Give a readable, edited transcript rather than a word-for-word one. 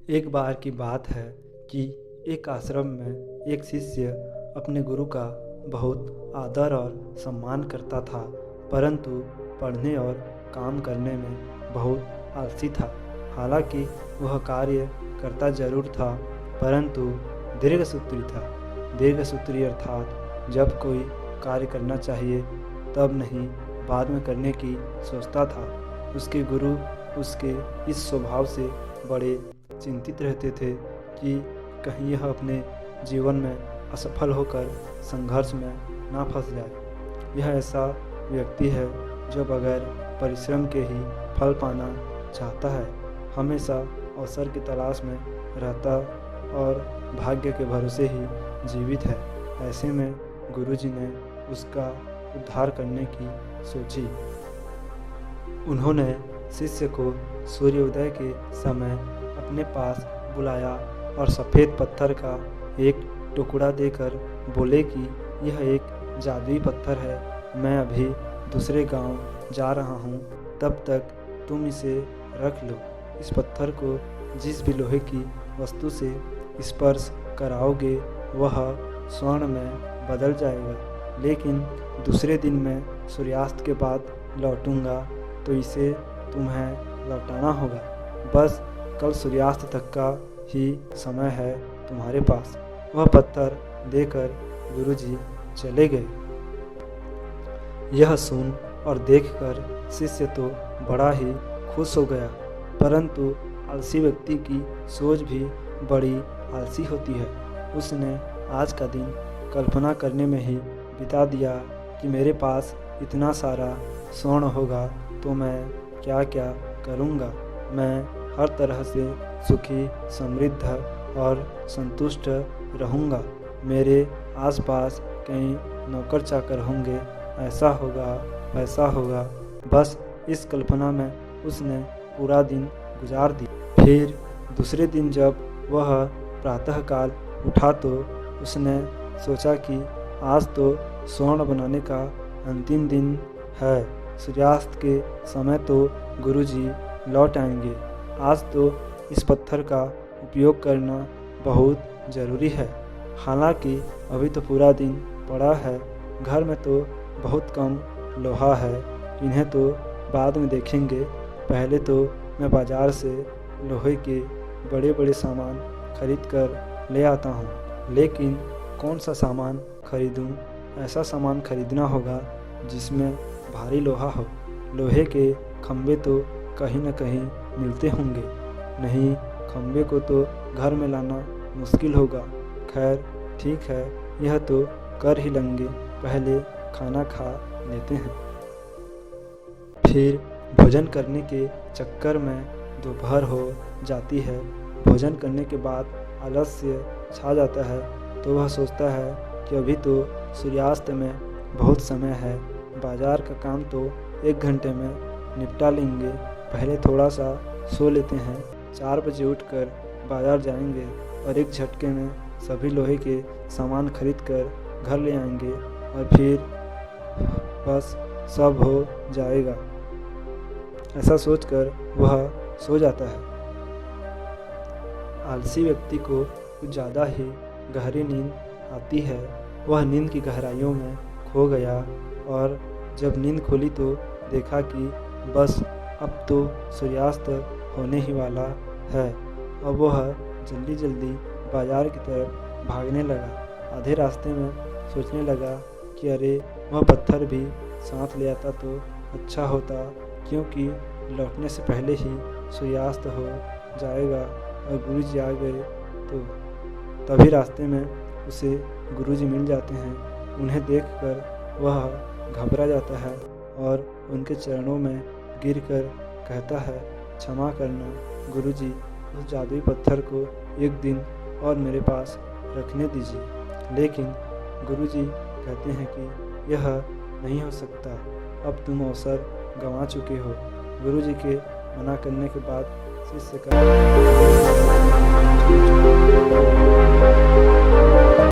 एक बार की बात है कि एक आश्रम में एक शिष्य अपने गुरु का बहुत आदर और सम्मान करता था, परंतु पढ़ने और काम करने में बहुत आलसी था। हालांकि वह कार्य करता जरूर था, परंतु दीर्घसूत्री था। दीर्घसूत्री अर्थात जब कोई कार्य करना चाहिए तब नहीं, बाद में करने की सोचता था। उसके गुरु उसके इस स्वभाव से बड़े चिंतित रहते थे कि कहीं यह अपने जीवन में असफल होकर संघर्ष में ना फंस जाए। यह ऐसा व्यक्ति है जो बगैर परिश्रम के ही फल पाना चाहता है, हमेशा अवसर की तलाश में रहता और भाग्य के भरोसे ही जीवित है। ऐसे में गुरुजी ने उसका उद्धार करने की सोची। उन्होंने शिष्य को सूर्योदय के समय अपने पास बुलाया और सफ़ेद पत्थर का एक टुकड़ा देकर बोले कि यह एक जादुई पत्थर है। मैं अभी दूसरे गांव जा रहा हूं, तब तक तुम इसे रख लो। इस पत्थर को जिस भी लोहे की वस्तु से स्पर्श कराओगे वह स्वर्ण में बदल जाएगा, लेकिन दूसरे दिन मैं सूर्यास्त के बाद लौटूंगा तो इसे तुम्हें लौटाना होगा। बस कल सूर्यास्त तक का ही समय है तुम्हारे पास। वह पत्थर देकर गुरुजी चले गए। यह सुन और देखकर शिष्य तो बड़ा ही खुश हो गया, परंतु आलसी व्यक्ति की सोच भी बड़ी आलसी होती है। उसने आज का दिन कल्पना करने में ही बिता दिया कि मेरे पास इतना सारा स्वर्ण होगा तो मैं क्या क्या करूँगा। मैं हर तरह से सुखी, समृद्ध और संतुष्ट रहूँगा। मेरे आसपास कई नौकर चाकर होंगे, ऐसा होगा वैसा होगा। बस इस कल्पना में उसने पूरा दिन गुजार दिया। फिर दूसरे दिन जब वह प्रातःकाल उठा तो उसने सोचा कि आज तो स्वर्ण बनाने का अंतिम दिन है। सूर्यास्त के समय तो गुरुजी लौट आएंगे। आज तो इस पत्थर का उपयोग करना बहुत ज़रूरी है। हालांकि अभी तो पूरा दिन पड़ा है, घर में तो बहुत कम लोहा है, इन्हें तो बाद में देखेंगे। पहले तो मैं बाज़ार से लोहे के बड़े बड़े सामान खरीद कर ले आता हूँ। लेकिन कौन सा सामान खरीदूँ? ऐसा सामान खरीदना होगा जिसमें भारी लोहा हो। लोहे के खंभे तो कहीं न कहीं मिलते होंगे। नहीं, खंभे को तो घर में लाना मुश्किल होगा। खैर ठीक है, यह तो कर ही लेंगे। पहले खाना खा लेते हैं। फिर भोजन करने के चक्कर में दोपहर हो जाती है। भोजन करने के बाद आलस्य छा जाता है तो वह सोचता है कि अभी तो सूर्यास्त में बहुत समय है। बाजार का काम तो 1 घंटे में निपटा लेंगे। पहले थोड़ा सा सो लेते हैं। 4 बजे उठकर बाजार जाएंगे और एक झटके में सभी लोहे के सामान खरीद कर घर ले आएंगे और फिर बस सब हो जाएगा। ऐसा सोचकर वह सो जाता है। आलसी व्यक्ति को कुछ ज़्यादा ही गहरी नींद आती है। वह नींद की गहराइयों में खो गया और जब नींद खुली तो देखा कि बस अब तो सूर्यास्त होने ही वाला है। अब वह जल्दी जल्दी बाजार की तरफ भागने लगा। आधे रास्ते में सोचने लगा कि अरे वह पत्थर भी साथ ले आता तो अच्छा होता, क्योंकि लौटने से पहले ही सूर्यास्त हो जाएगा और गुरुजी आ गए तो। तभी रास्ते में उसे गुरुजी मिल जाते हैं। उन्हें देखकर वह घबरा जाता है और उनके चरणों में गिरकर कहता है, क्षमा करना गुरुजी, उस जादुई पत्थर को 1 दिन और मेरे पास रखने दीजिए। लेकिन गुरुजी कहते हैं कि यह नहीं हो सकता, अब तुम अवसर गंवा चुके हो। गुरुजी के मना करने के बाद शिष्य का